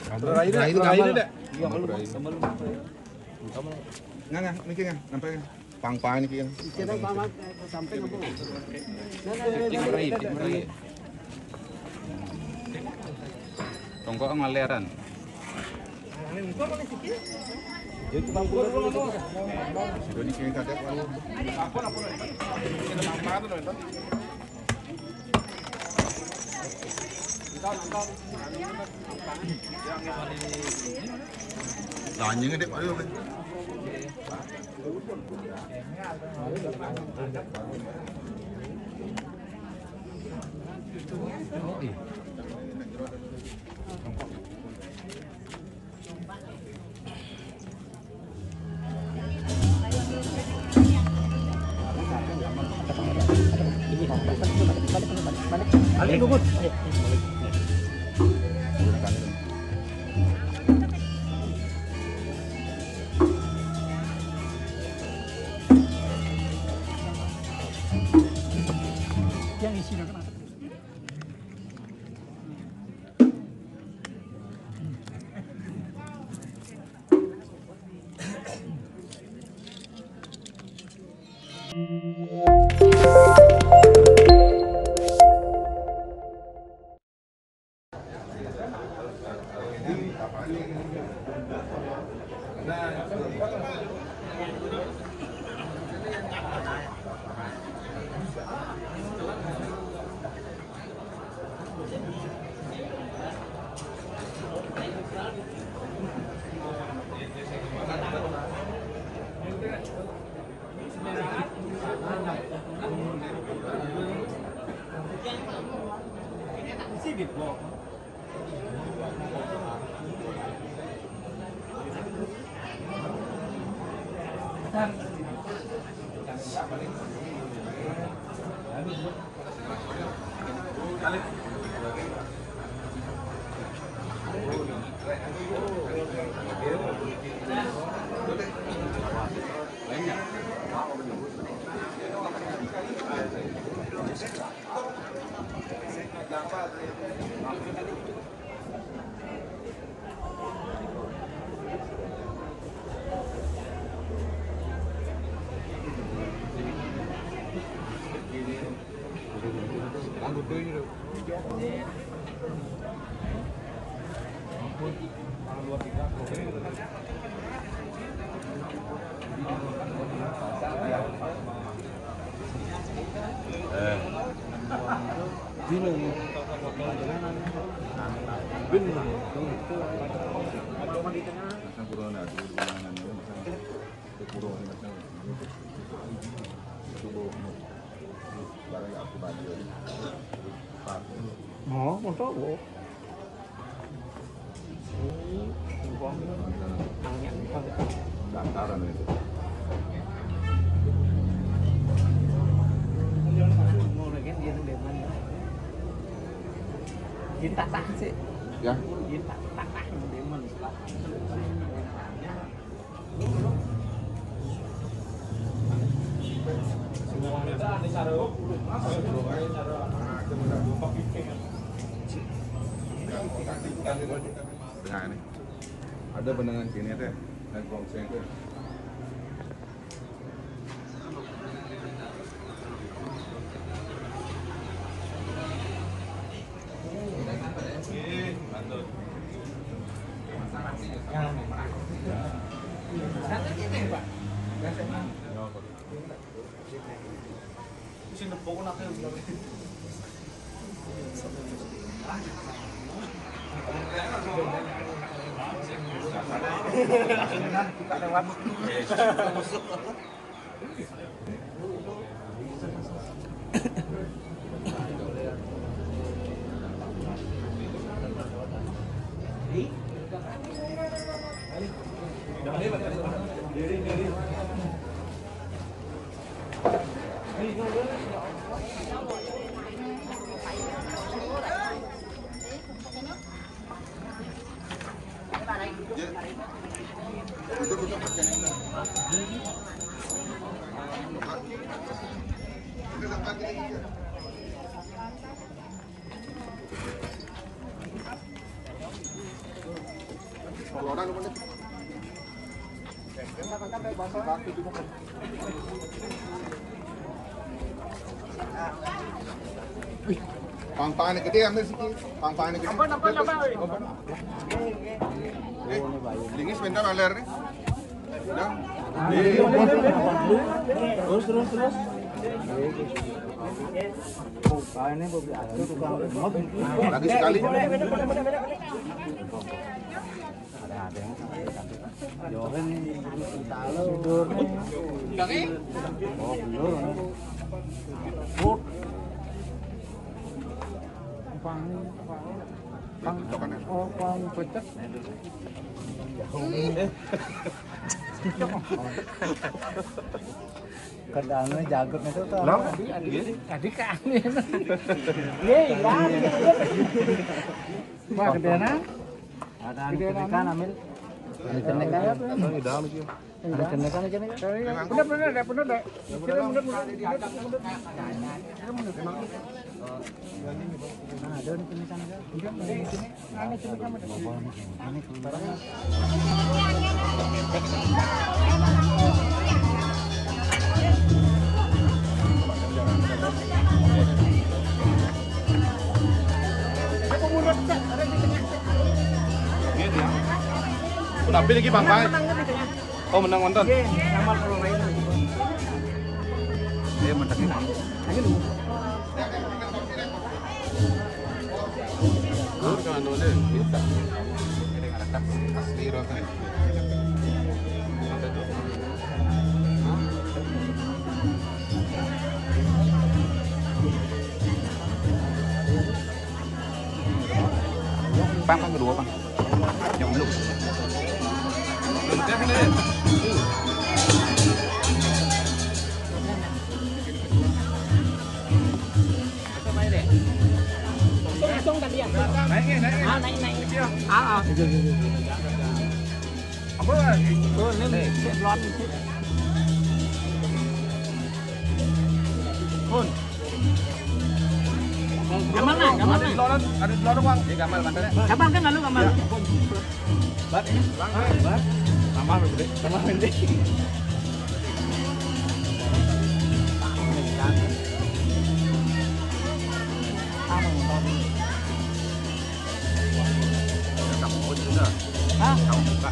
Terakhir deh. Nggak, mikir nggak, sampai pang-pang ini kan. Sampai ngomong. Tongkok ngaleran. Doni kini kadek lalu. Lanya ngedek ayo. Balik bubut. Yang isi kenapa? Mau untuk wo. Daftaran itu. Mau lagi dia tuh depan. Kita tak sih. Ya. Kita tak depan. Nah ini ada benangan gini teh, dan bongseng teh. Sini pokok nak orang lu mana? Pang-pang ini gede ambil sini. Pang-pang ini gede. Apa? Dingin sebentar aler nih. Ya. Terus. Lagi sekali. Kadang jagot itu tuh. Adik kan. Wah, gedeana. Ada kenekan ambil. Ada kenekan ya. Ini dalam sih. Ada kenekan aja nih. Bener deh. Ada nih kenekan aja. Ini kenekan ada. Udah ambil lagi Pang-pang. Oh, menang nonton. Dia menang ini. Jangan dulu bisa. Ini ada asli rasanya. Pang kedua Pang. Yang belum. Belum teh ini. Langsung tadi ya. Naik. Apa? Tuh, ini blon. Pun. Gamal na. Ada di lorong Bang. Gamal mantannya. Gamal kan lalu gamal. Bat ini. Bat. Tambah gede. Kamu mau juga? Hah? Kamu buka.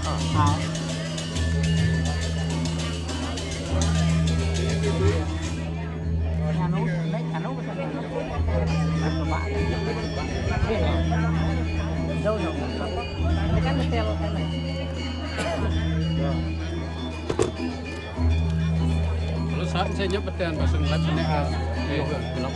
Anu jauh. Ini kan detail kan. Kalau saat saya nyopet dan pasang lab mereka gelap.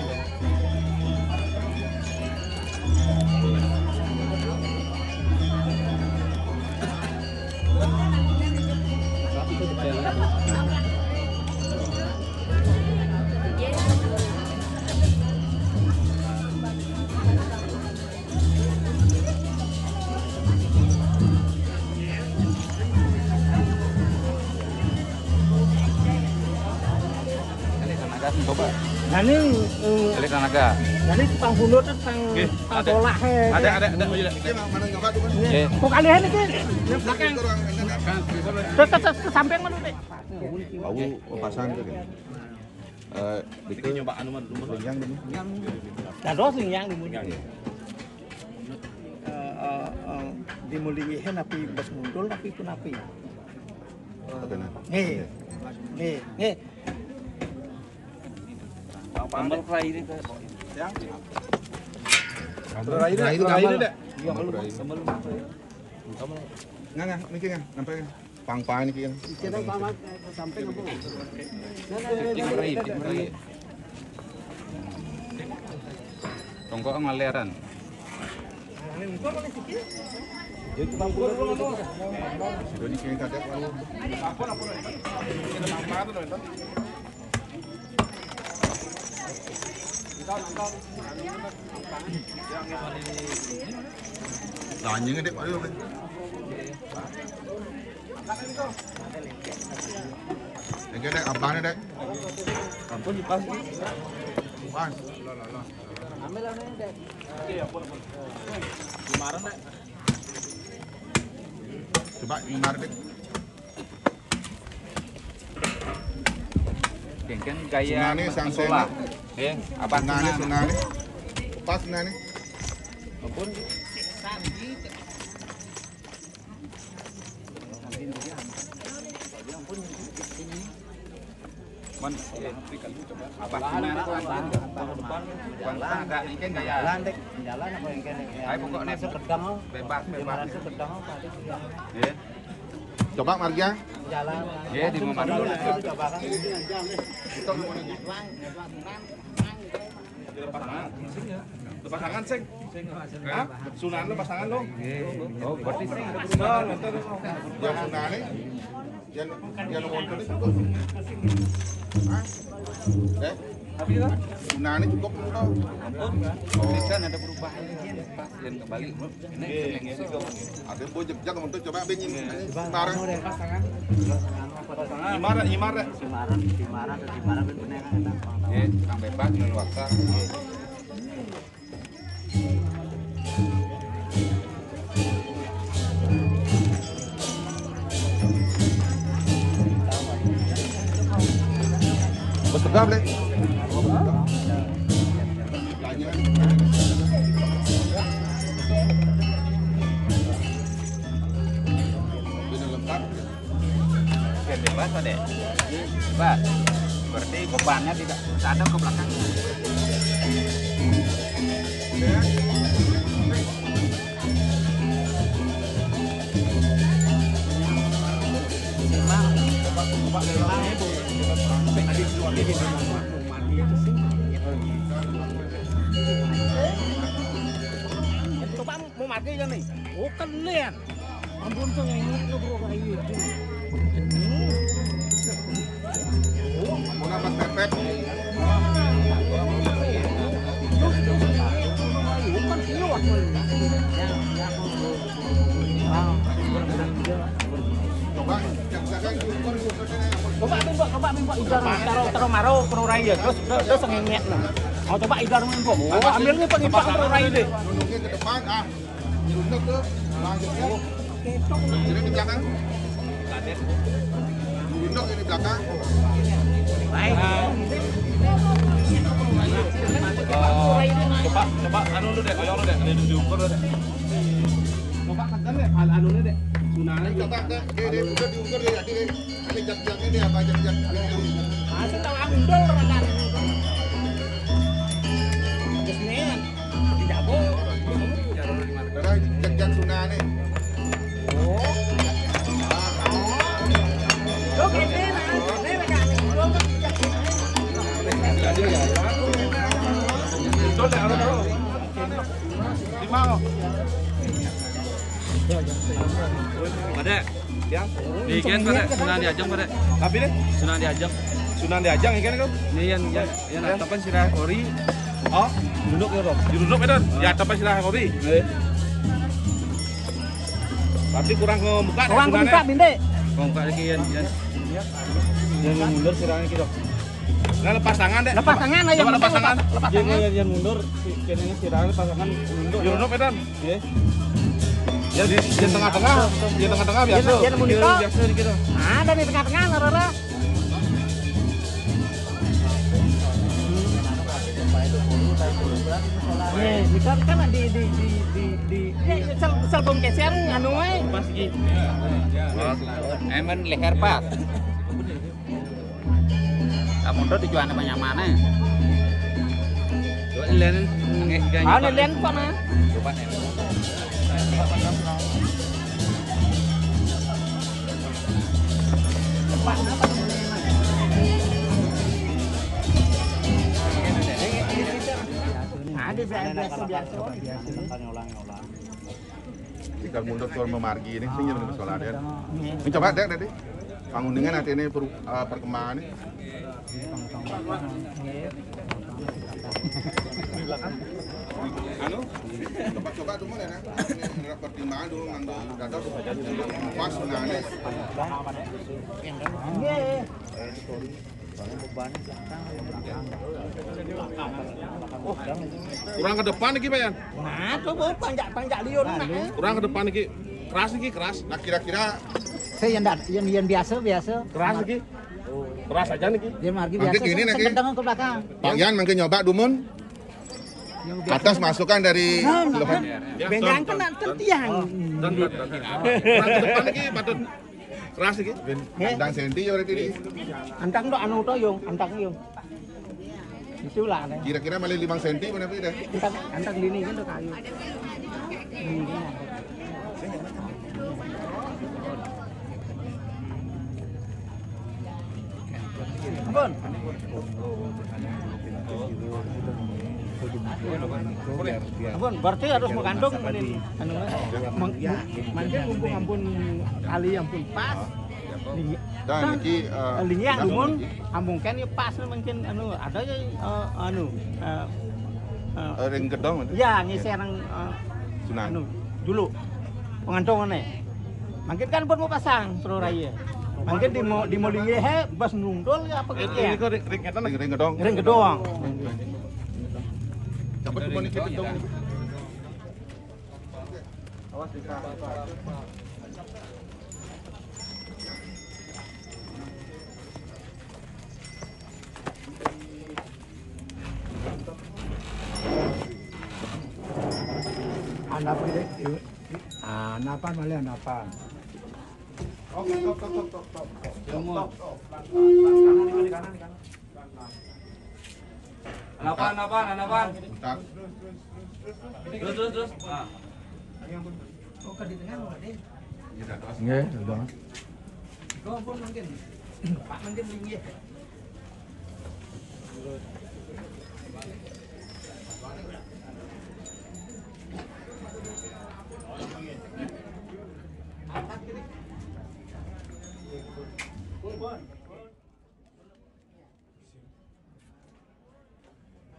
Coba. Nah ini Elik naga. jadi tang bulut tang tolak Ada. Mana nyoba tuh Mas? kok kalian ini belakang ke samping mana nih Bau pasan tuh. Bikin nyoba anu mah dulu. Yang dan rosin yang dimulihin api bas muncul tapi pun api nih Tambal fry ini ke yang Rai ini deh. Iya, Nggak, mikir nggak, sampai pang-pang ini kan. kita pamat sampai ngomong Tongkok ngaleran. Jadi bang puluh dulu. Jadi kita ada apa? Anjing gede pak. Ini dek, abangnya dek. Kampung di pas. Pas. ambil ini deh Kemarin dek. Coba Imar deh. Kan gaya Sunane sang sekolah. Apa Sunane. Pas Sunane. Ampun. Man, apa merah bangsa agak ini kan gaya jalan apa yang kene ayo pokoknya pedang bebas pedang apa ya Coba Margia. jalan ya di mana dulu coba kan Lepas tangan sing. Hah? Sunan lepas tangan lo. oh berarti sih Yang Sunane. Yang wonten itu. Hah? Tapi lah. Sunane cukup dulu. bisa ada perubahan ini pas yang kembali ini Ada bojek jak untuk coba bengin. Barang. pasangan Imar. Simaran itu bener kan ya kang bebas leluasa Bos tegap le. Oke, bebas Pak Dek. Bebas. Berarti bebannya tidak ada ke belakang. coba mau mati kan nih oh kalian ampun tuh ini lu bro kayu Mau nambah pepet. Coba jangan coba mimpi idar taruh maro pro rai ya terus ngengek lah mau coba idar mimpi ambilnya pengimpak pro rai deh nunuknya ke depan nunuk tuh lanjutnya jadi di belakang nunuk ini belakang baik Coba anu lu deh, koyong lu deh, ada diukur lu deh. Coba tekan deh, anu lu deh. Sunane coba deh dia udah diukur dia ada jak-jaknya dia apa jak-jak masih tahu ambil rekan kesenian tidak boleh ada jak-jak Sunane oke ini rekan itu deh, anu taruh. Lima. Pada yang bikin pada Sunan Diajeng pada. Tapi deh, Sunan Diajeng. Sunan Diajeng ikan itu. Ini yang atapan sirah kori. Oh, duduk ya, Rob. Duduk itu. Ya, tapi sirah kori. Tapi kurang ngebuka deh orang Sunane. buka binde Kau buka lagi yang mundur sirahnya gitu. Nah, lepas tangan deh. lepas tangan aja Coba lepas tangan. lepas tangan Yang mundur, kayaknya sirahnya pasangan mundur. Jurunuk itu. Ya. Ya di tengah-tengah. Di tengah-tengah biasa. Dia mau nikah. Biasa gitu. ada di tengah-tengah Rara nih nikah kan di sel geser anu Pas gitu. Emang leher pas. Kamu tuh tujuannya banyak mana? Coba lihat ah lihat apa nah Coba nih. ada biasa jika mundur soal memargi ini sih yang soal ada ini coba deh bangun dengan nanti ini perkembangan ini anu coba tuh mana ini pertimbangan dulu ngambil data pas Sunane Kurang ke depan iki, Pak Yan. nah coba panjak liur nah Kurang ke depan iki. keras iki, keras. Nah kira-kira Saya yang biasa. Keras iki. Keras aja nih iki. Dia margi Mangkit biasa. gini, Naki. Kencang ke belakang. Pak Yan mungkin nyoba dumun Yang biasa. atas masukan dari keluhan. Bengang kan tiang. Dan keras ke depan iki patut keras iki. Andang senti ya berarti ini. Antang do anu to yung, antang yung. Itulah nih. Kira-kira malah 5 senti mana dah. Antang lini kan do kayu. Ini kan. Ampun. Ampun, berarti harus mengandung ini. Anu, mungkin mumpung ampun kali ampun pas. Dan iki Lingi yang lumun, ampun kan ya pas mungkin anu ada ya anu. ring gedong itu. Ya ngisi orang Sunan. anu dulu pengantongannya. Mungkin kan pun mau pasang pro raya. Mungkin di mau lingi he bas nundul ya apa gitu ya. Ini kok ring etan Ring gedong. Ring gedong. Dapat cuma dikit gedong. Awas bisa. Anapan deh. Anapan malah anapan. Anapan. Bentar. Terus. Nah. Oh ke di tengah mau deh. Nggih, udah. Kau pun mungkin. Pak mungkin lingi.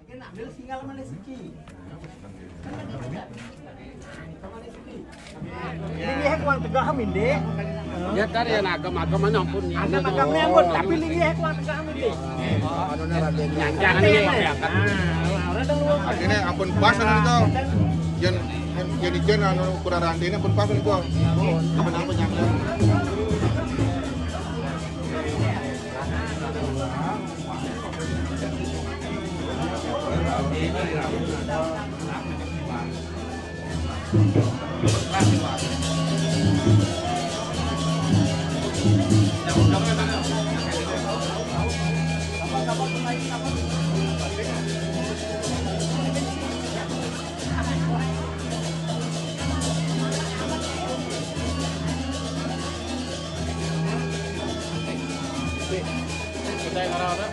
Mungkin ambil singal mana siki. Lingi hek uang tegah amin deh. Ya tadi ya agam-agam ampun. Anda makamnya ampun, tapi lingi hek uang tegah amin deh. Jangan ini diangkat. Artinya ampun pas anu itu. Yen jadi jen anu ukuran rantainya pun pas itu. Apa nyangka. Kita yang arah-arah.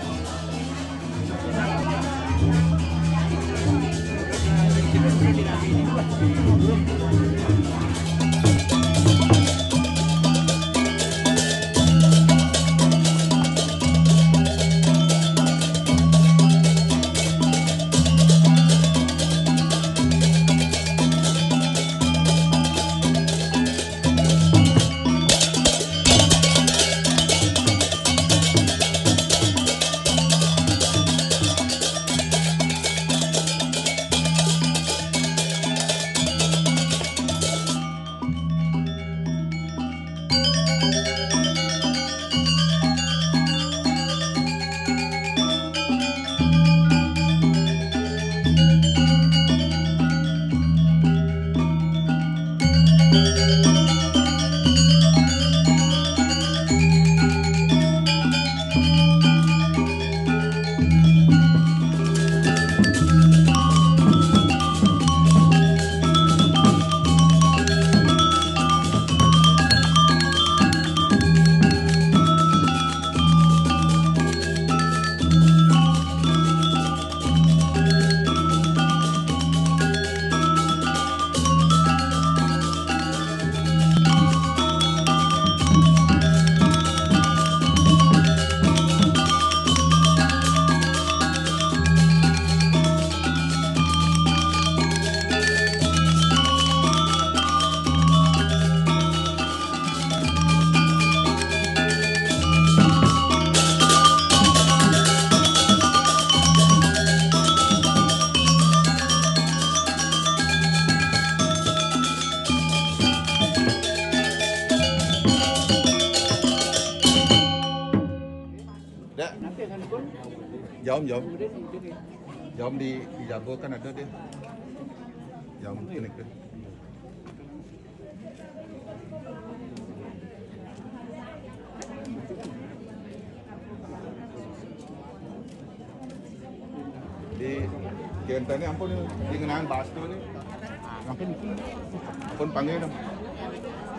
Jom. Jom di Jago kan ada dia. Jom klinik dia. Di Kenta ni ampun di ngenaan Basto ni. Ampun panggil dong.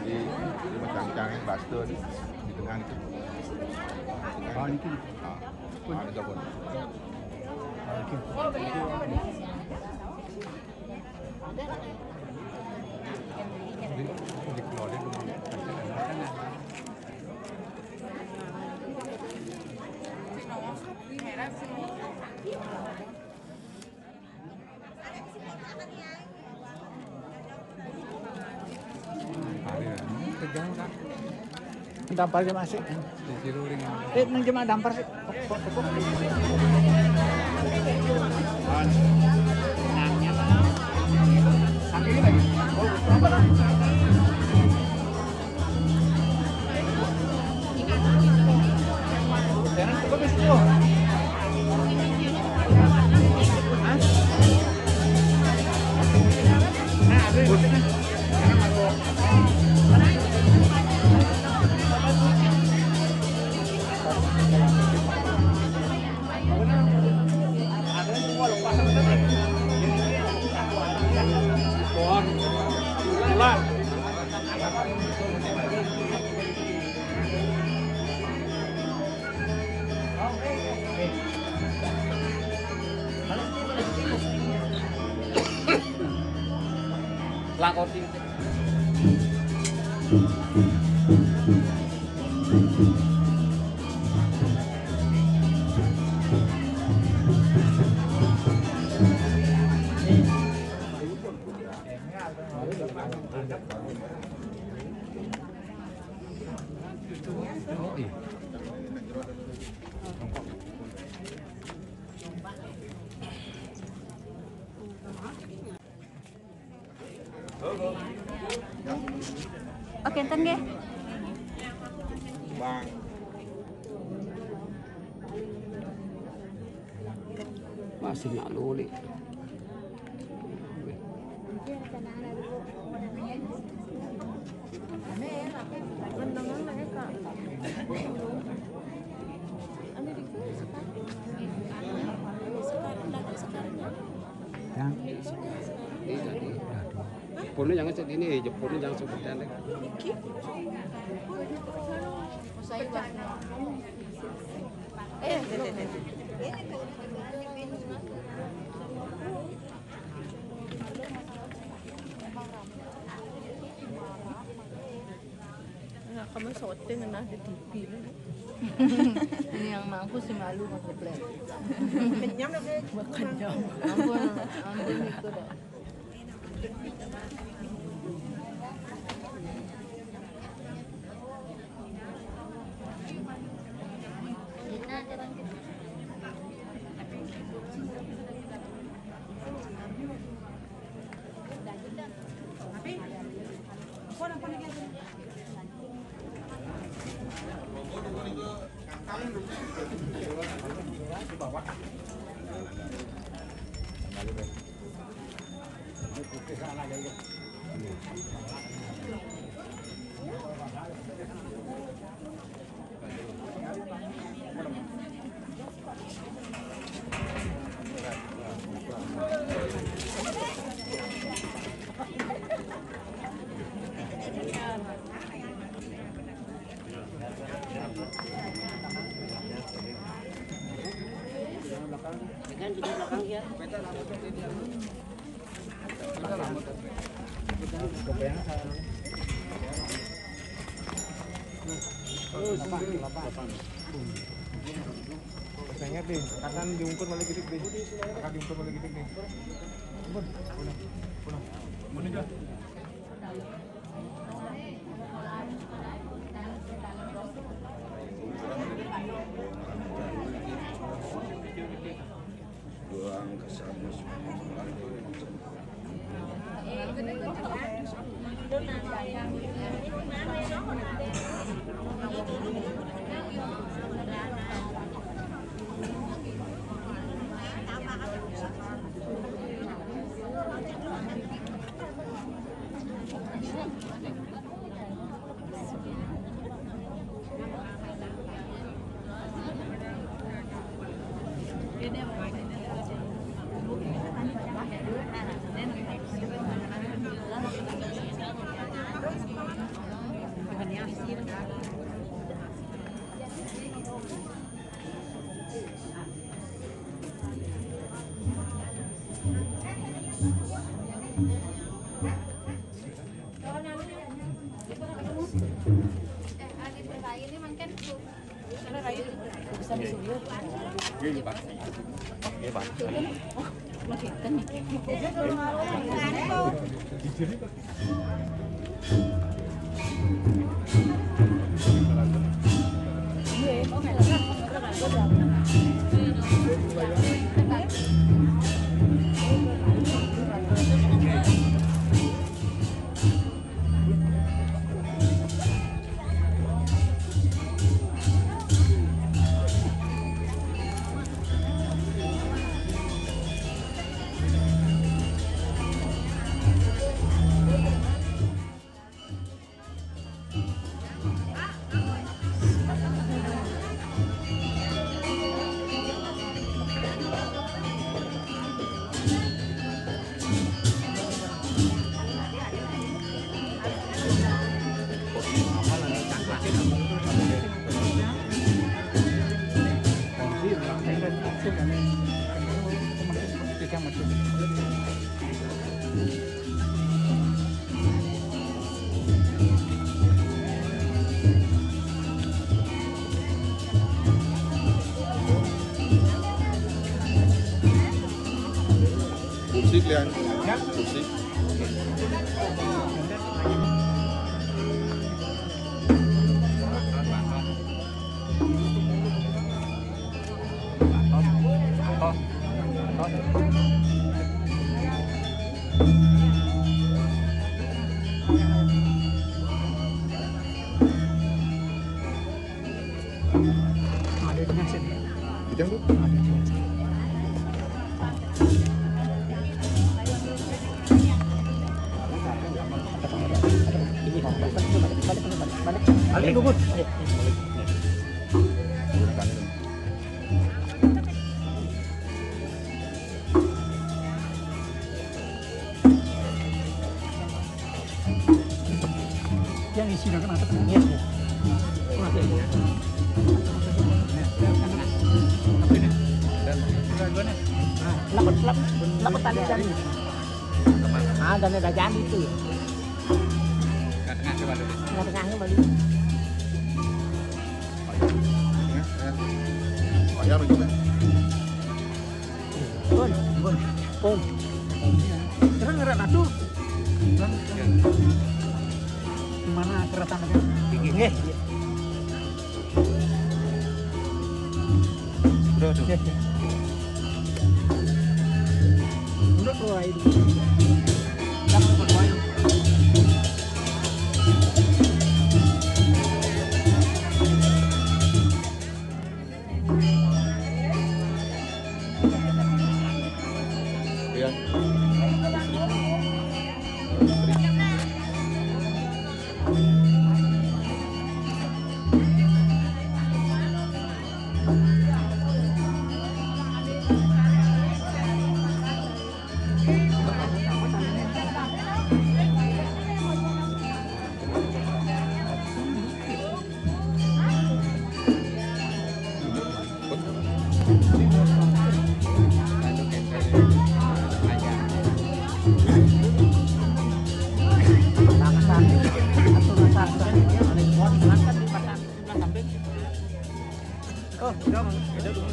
Di macam-macam Basto ni di ngenaan itu. Oh ni kan. Ada gabon. Dampar je masih. Nang jemaah dampar sih. Lakoti. Oke, enten nggih. Bang. Masih nak luli. Jepurnya jangan segini, jepurnya jangan sebetulnya. Kamu syuting nah di TV. Ini yang mampu si malu pakai plan. Kenyang deh. Kenyang. Ampun itu deh. Ingat deh, akan diungkur balik gitu deh. Akan diungkur balik gitu deh. Punah. ini mungkin karena rayu bisa disuruh. Iya, Pak. Iya, Pak. Kursi kalian. Kursi. Kita bu. Balik dulu. Yang isi kan apa? Iya. Lakot tadi kan. Ah, dan ada jadi itu. Tengah coba dulu. Tengah-tengahnya balik. Pak ya begini. Pun. Terus ngerat atuh. Gimana keratannya? Nggih. Bro, tuh. Udah keluar itu. Jangan bermain. Ya. Oh, jangan. Beda dulu.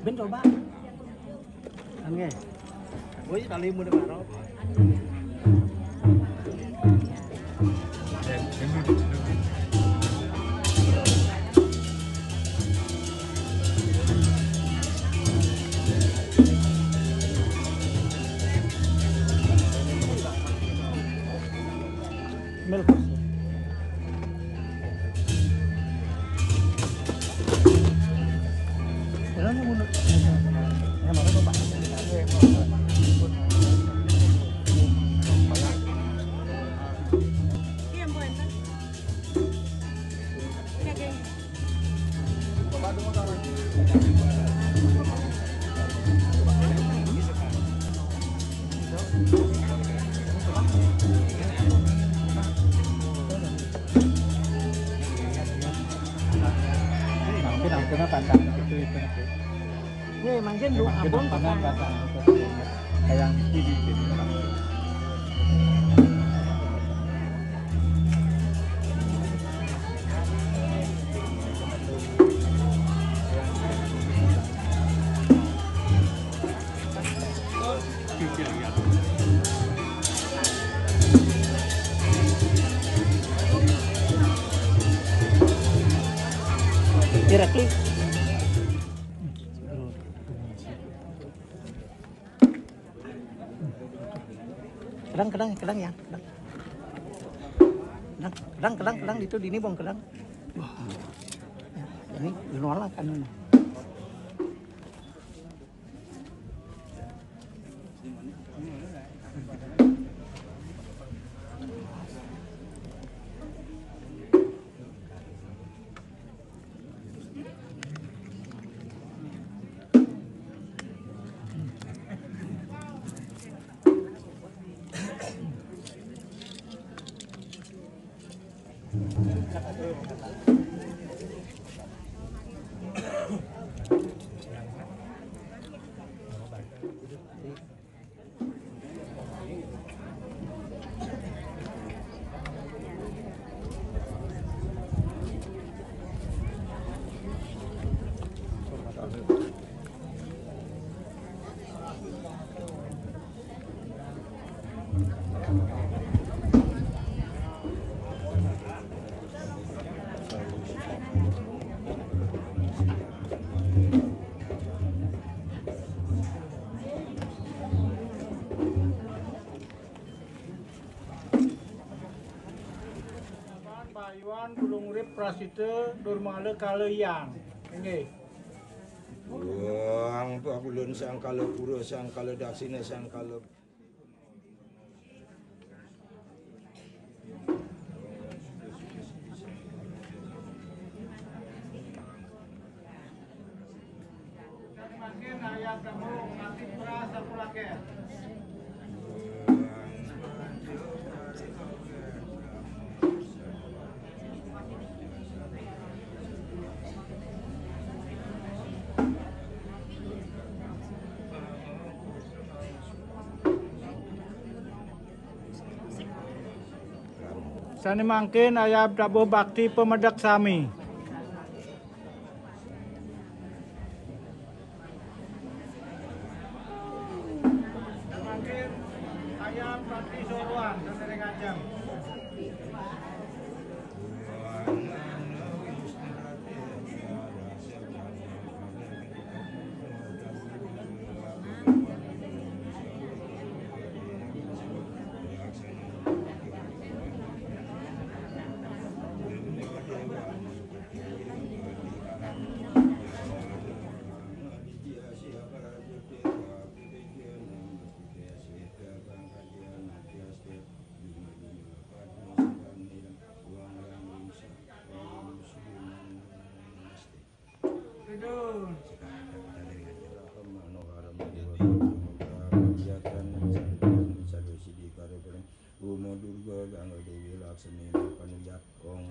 Ben coba. Ange. Woi kali mu de maro. Milk. Jalan yang mundur. Yang mana tuh Pak? Kena pantang gitu itu. Nih mungkin lu abon pantang kayak ini gitu. Directly. Kedang ya. Kedang itu di ini bong kedang. Ya, ini nolak kan ini. Iwan tulung urip prasita durmala kaleyang. Nggih. Wang pakulun sangkala pura sangkala daksina sangkala Makin ayat kamu nanti perasa pulake. Sani mangkin ayat Prabu Bakti Pemedak Sami. Mangkin ayat Bakti Soruan dari Ngajam. Umo Durga Gangga Dewi Laksmi Panujat Ong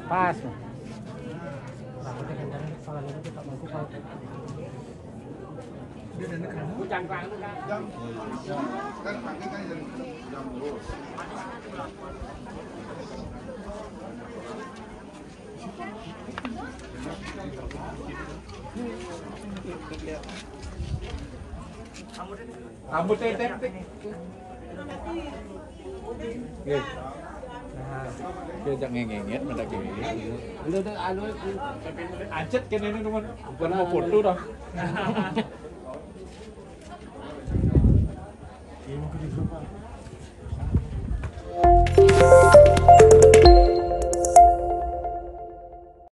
Pas. Rambut tetek. Nggih. Kejak ngengengit mendak gini. Lu anu ancet kene ini teman. Bukan mau foto dah. Iya, mau ke di grup, Pak.